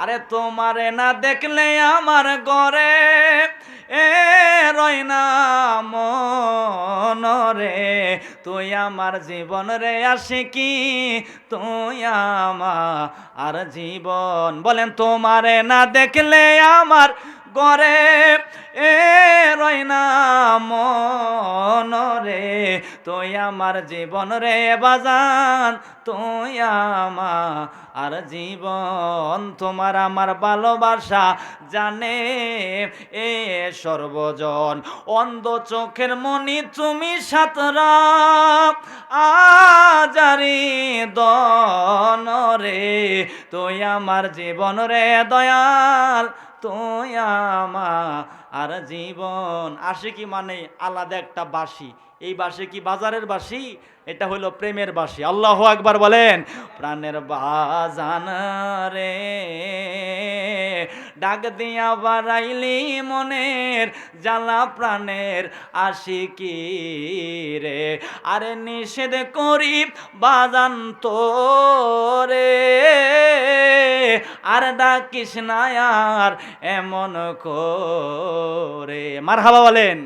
আরে তোমারে না দেখলে আমার ঘরে রয় না মন রে, তুই আমার জীবন রে আশিকি, তুই আমার জীবন। বলেন তোমারে না দেখলে আমার ঘরে রয় না মন রে, তুই আমার জীবন রে বাজান, তুই আমার জীবন। তোমার আমার ভালোবাসা জানে এ সর্বজন, অন্ধ চোখের মনি তুমি সাতরা আজারি দন রে, তুই আমার জীবন রে দয়াল, তুই আমার জীবন। আশিকি মানে আলাদা একটা বাঁশি, এই বাঁশি কি বাজারের বাঁশি? এটা হলো প্রেমের বাঁশি। আল্লাহু আকবার বলেন। প্রাণের বাজান রে, ডাক দিয়া বাড়াইলি মনের জ্বালা প্রাণের আশিকি রে, আরে নিষেধ করি বাজান তোরে, আর ডাকিস না আর এমন করে। মারহাবা বলেন।